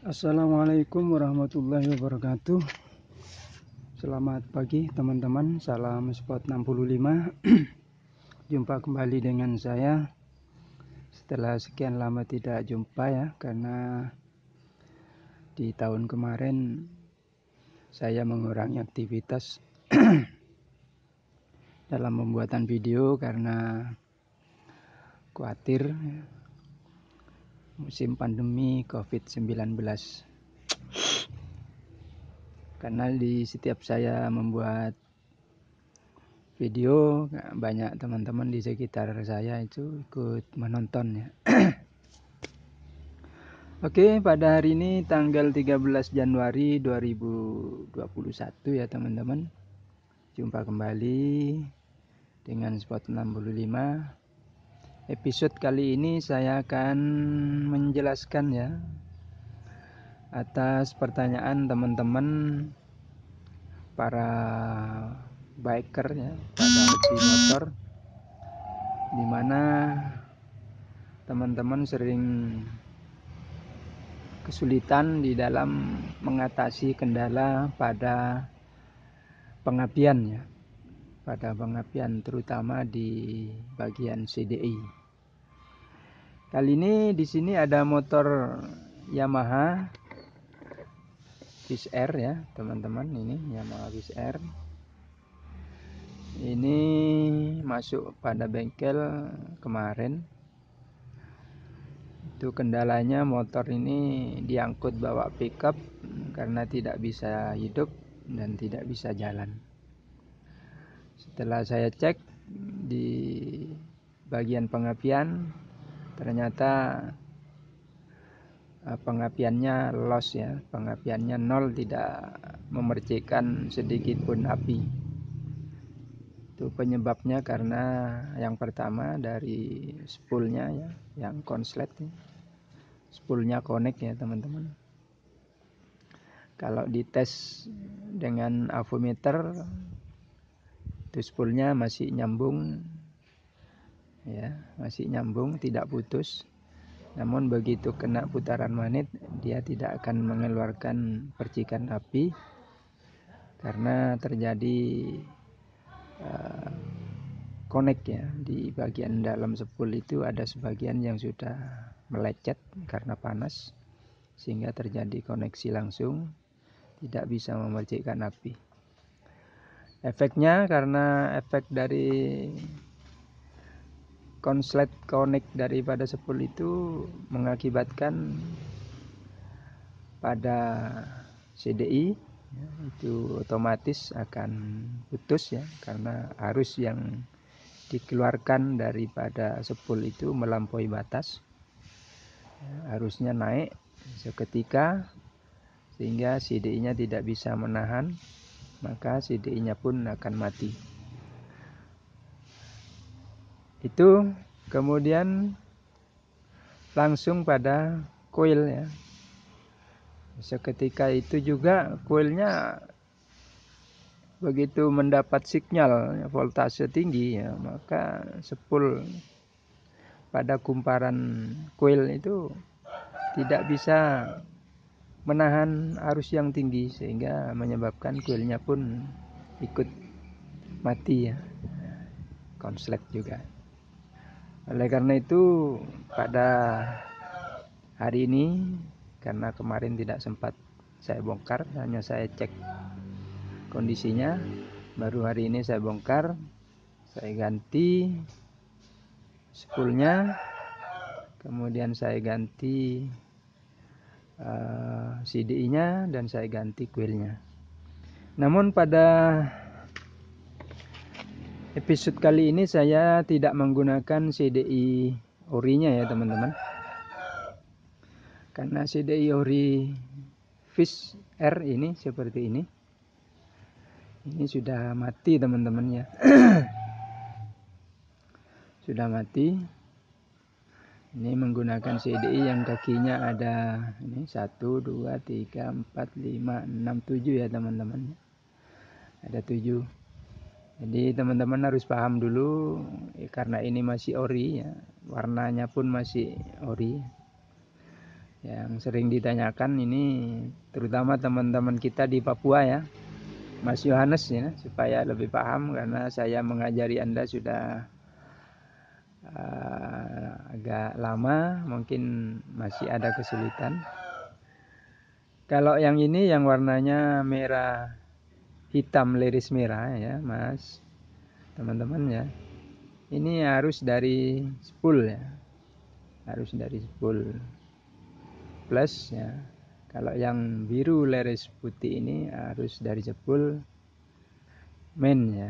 Assalamualaikum warahmatullahi wabarakatuh. Selamat pagi teman-teman, salam Spot 65. Jumpa kembali dengan saya setelah sekian lama tidak jumpa ya, karena di tahun kemarin saya mengurangi aktivitas dalam pembuatan video karena khawatir musim pandemi COVID-19. Karena di setiap saya membuat video, banyak teman-teman di sekitar saya itu ikut menonton ya. Oke, pada hari ini tanggal 13 Januari 2021 ya teman-teman. Jumpa kembali dengan Spot 65. Episode kali ini saya akan menjelaskan ya atas pertanyaan teman-teman para biker ya, pada hobi motor, di mana teman-teman sering kesulitan di dalam mengatasi kendala pada pengapian ya, pada pengapian terutama di bagian CDI. Kali ini di sini ada motor Yamaha Wizz Air ya teman-teman, ini Yamaha Wizz Air. Ini masuk pada bengkel kemarin. Itu kendalanya motor ini diangkut bawa pickup karena tidak bisa hidup dan tidak bisa jalan. Setelah saya cek di bagian pengapian, ternyata pengapiannya loss ya, pengapiannya nol, tidak memercikkan sedikit pun api. Itu penyebabnya karena yang pertama dari spoolnya ya, yang konslet ya. Spoolnya connect ya teman-teman. Kalau dites dengan avometer, itu spoolnya masih nyambung ya, masih nyambung, tidak putus. Namun begitu kena putaran magnet, dia tidak akan mengeluarkan percikan api karena terjadi connect ya. Di bagian dalam spool itu ada sebagian yang sudah melecet karena panas, sehingga terjadi koneksi langsung, tidak bisa memercikkan api. Efeknya karena efek dari konslet connect daripada spool itu mengakibatkan pada CDI ya, itu otomatis akan putus ya, karena arus yang dikeluarkan daripada spool itu melampaui batas ya, arusnya naik seketika sehingga CDI-nya tidak bisa menahan, maka CDI-nya pun akan mati. Itu kemudian langsung pada coil ya. Seketika itu juga coilnya begitu mendapat sinyal voltase tinggi ya, maka spool pada kumparan coil itu tidak bisa menahan arus yang tinggi, sehingga menyebabkan coilnya pun ikut mati ya, konslet juga. Oleh karena itu pada hari ini, karena kemarin tidak sempat saya bongkar, hanya saya cek kondisinya, baru hari ini saya bongkar, saya ganti spoolnya, kemudian saya ganti CDI-nya, dan saya ganti coilnya. Namun pada episode kali ini saya tidak menggunakan CDI ori-nya ya teman-teman, karena CDI ori Wizz Air ini seperti ini sudah mati teman-teman ya. Sudah mati. Ini menggunakan CDI yang kakinya ada ini 1, 2, 3, 4, 5, 6, 7 ya teman-teman. Ada 7. Jadi teman-teman harus paham dulu ya, karena ini masih ori ya, warnanya pun masih ori. yang sering ditanyakan ini, terutama teman-teman kita di Papua ya, Mas Yohanes ya, supaya lebih paham karena saya mengajari Anda sudah agak lama, mungkin masih ada kesulitan. Kalau yang ini yang warnanya merah hitam liris merah ya Mas, teman-teman ya, ini harus dari spool ya, harus dari spool plus ya. Kalau yang biru liris putih ini harus dari spool main ya.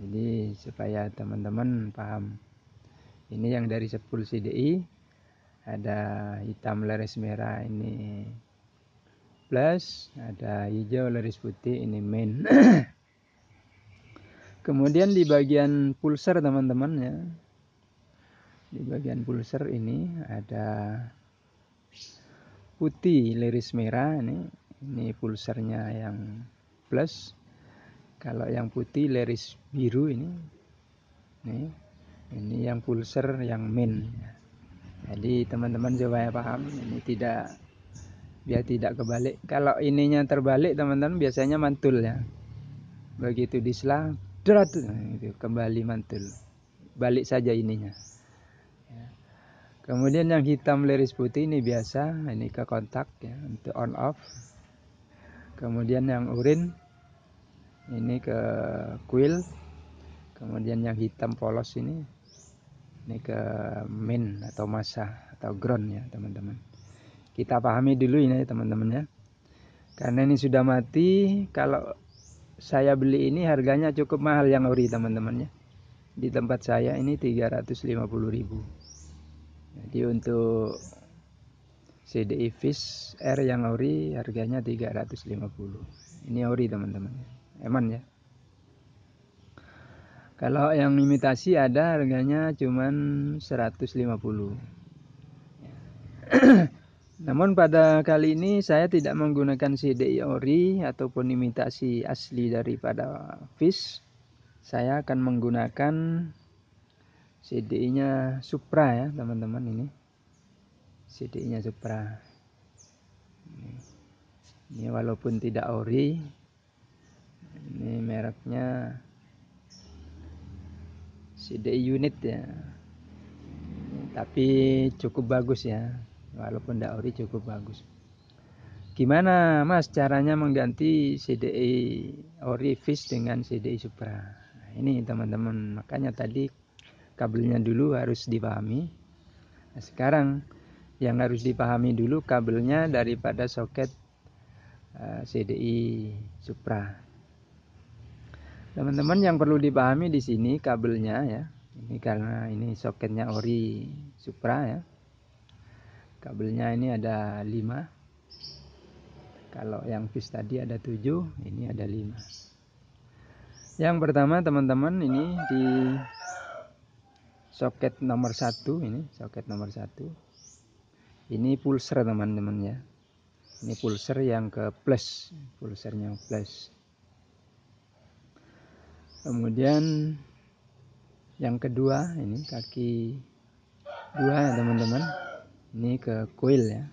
Jadi supaya teman-teman paham, ini yang dari spool CDI, ada hitam liris merah ini plus, ada hijau liris putih ini main. Kemudian di bagian pulser teman-teman ya, di bagian pulser ini ada putih liris merah, ini pulsernya yang plus. Kalau yang putih liris biru ini yang pulser yang main. Jadi teman-teman supaya paham, ini biar tidak kebalik. Kalau ininya terbalik teman-teman biasanya mantul ya. Begitu diselang, itu kembali mantul. Balik saja ininya. Kemudian yang hitam liris putih ini biasa, ini ke kontak ya, untuk on off. Kemudian yang oranye ini ke coil. Kemudian yang hitam polos ini ke main atau masa atau ground ya teman-teman. Kita pahami dulu ini ya teman-teman ya. Karena ini sudah mati, kalau saya beli ini harganya cukup mahal yang ori teman-teman ya. Di tempat saya ini 350.000. Jadi untuk CDI Fish R yang ori harganya 350. Ini ori teman-teman. Eman ya. Kalau yang imitasi ada harganya cuman 150. Namun pada kali ini saya tidak menggunakan CDI ori ataupun imitasi asli daripada fish. Saya akan menggunakan CDI-nya Supra ya teman-teman ini. CDI-nya Supra. Ini walaupun tidak ori, ini mereknya CDI unit ya. Tapi cukup bagus ya. Walaupun tidak ori cukup bagus. Gimana Mas caranya mengganti CDI ori fish dengan CDI Supra? Nah, ini teman-teman, makanya tadi kabelnya dulu harus dipahami. Nah, sekarang yang harus dipahami dulu kabelnya daripada soket CDI Supra. Teman-teman yang perlu dipahami di sini kabelnya ya. Ini karena ini soketnya ori Supra ya. Kabelnya ini ada 5. Kalau yang fish tadi ada 7, ini ada 5. Yang pertama teman-teman ini di soket nomor 1 ini, soket nomor 1. Ini pulser teman-teman ya. Ini pulser yang ke plus, pulsernya plus. Kemudian yang kedua ini kaki 2 ya teman-teman. Ini ke coil ya.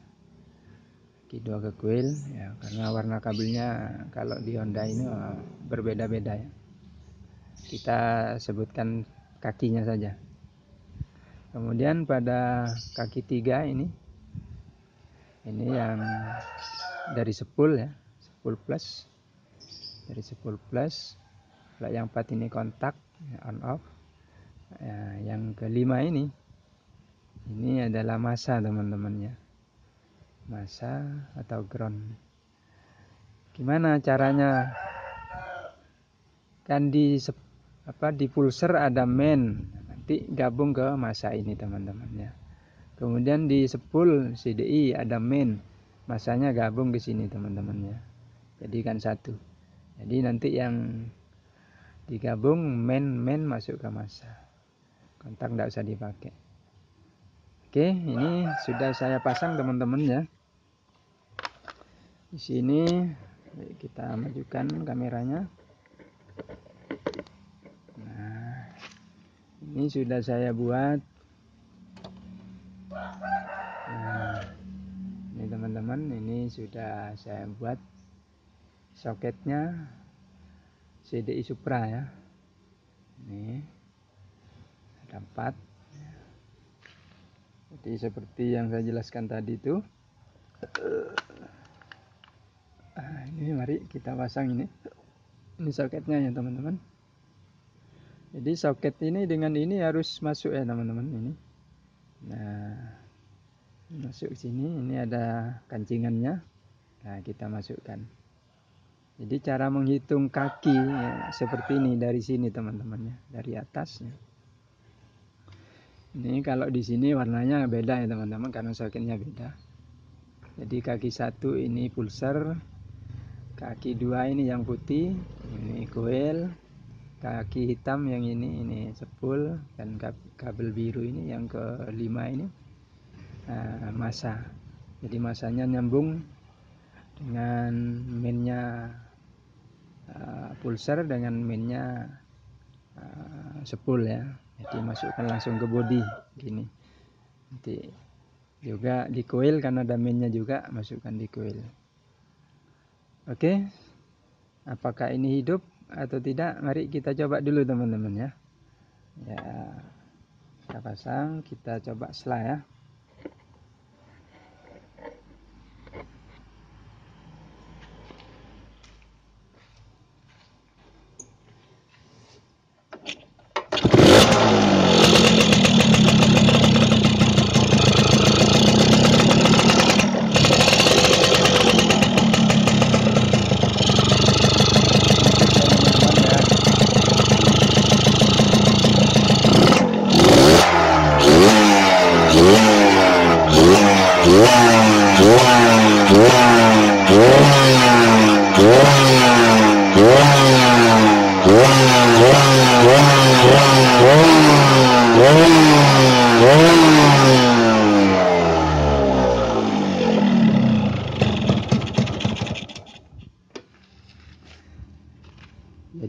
Kaki 2 ke coil ya, karena warna kabelnya kalau di Honda ini berbeda-beda ya. Kita sebutkan kakinya saja. Kemudian pada kaki 3 ini yang dari spool ya, spool plus. Dari spool plus. Kalau yang 4 ini kontak on off. Ya, yang kelima ini adalah masa teman-teman ya. Masa atau ground. Gimana caranya? Kan di pulser ada main, nanti gabung ke masa ini teman-teman ya. Kemudian di spool CDI ada main, masanya gabung ke sini teman-teman ya. Jadi kan satu. Jadi nanti yang digabung main masuk ke masa. Kontak tidak usah dipakai. Oke, ini sudah saya pasang teman-teman ya. Di sini kita majukan kameranya. Nah, ini sudah saya buat. Nah, ini sudah saya buat soketnya CDI Supra ya. Ini ada 4. Jadi seperti yang saya jelaskan tadi itu. Ini mari kita pasang ini. Ini soketnya ya teman-teman. Jadi soket ini dengan ini harus masuk ya teman-teman ini. Nah, masuk sini, ini ada kancingannya. Nah, kita masukkan. Jadi cara menghitung kaki ya, seperti ini dari sini teman-teman ya, dari atas ya. Ini kalau di sini warnanya beda ya teman-teman karena soketnya beda. Jadi kaki 1 ini pulser, kaki 2 ini yang putih, ini coil, kaki hitam yang ini spool, dan kabel biru ini yang ke-5 ini masa. Jadi masanya nyambung dengan mainnya pulser dengan mainnya spool ya. Jadi masukkan langsung ke body gini. Nanti juga di coil karena ada mainnya juga, masukkan di coil. Oke, apakah ini hidup atau tidak? Mari kita coba dulu teman-teman ya. Ya, kita pasang, kita coba selah ya.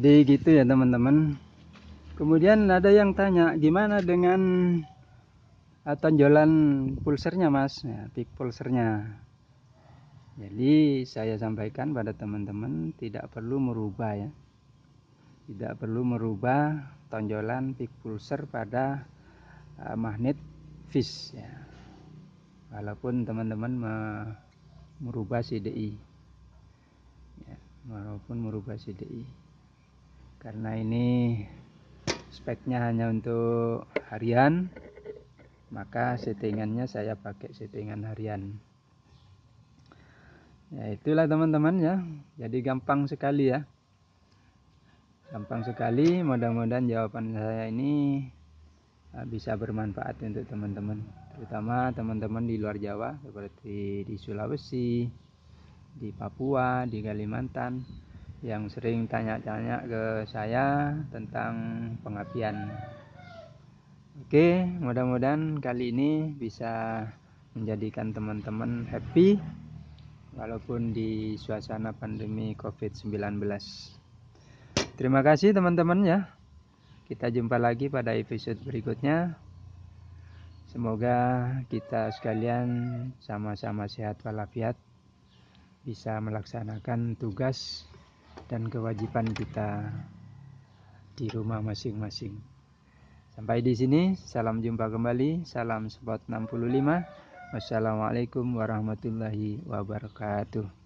Jadi gitu ya teman-teman. Kemudian ada yang tanya, gimana dengan tonjolan pulsernya mas, ya, peak pulsernya. Jadi saya sampaikan pada teman-teman tidak perlu merubah ya, tidak perlu merubah tonjolan peak pulser pada magnet fish ya. Walaupun teman-teman merubah CDI ya, walaupun merubah CDI, karena ini speknya hanya untuk harian, maka settingannya saya pakai settingan harian. Ya itulah teman-teman ya. Jadi gampang sekali ya. Gampang sekali. Mudah-mudahan jawaban saya ini bisa bermanfaat untuk teman-teman, terutama teman-teman di luar Jawa seperti di Sulawesi, di Papua, di Kalimantan yang sering tanya-tanya ke saya tentang pengapian. Oke, mudah-mudahan kali ini bisa menjadikan teman-teman happy walaupun di suasana pandemi COVID-19. Terima kasih teman-teman ya. Kita jumpa lagi pada episode berikutnya. Semoga kita sekalian sama-sama sehat walafiat, bisa melaksanakan tugas dan kewajiban kita di rumah masing-masing. Sampai di sini, salam jumpa kembali, salam Spot 65. Wassalamualaikum warahmatullahi wabarakatuh.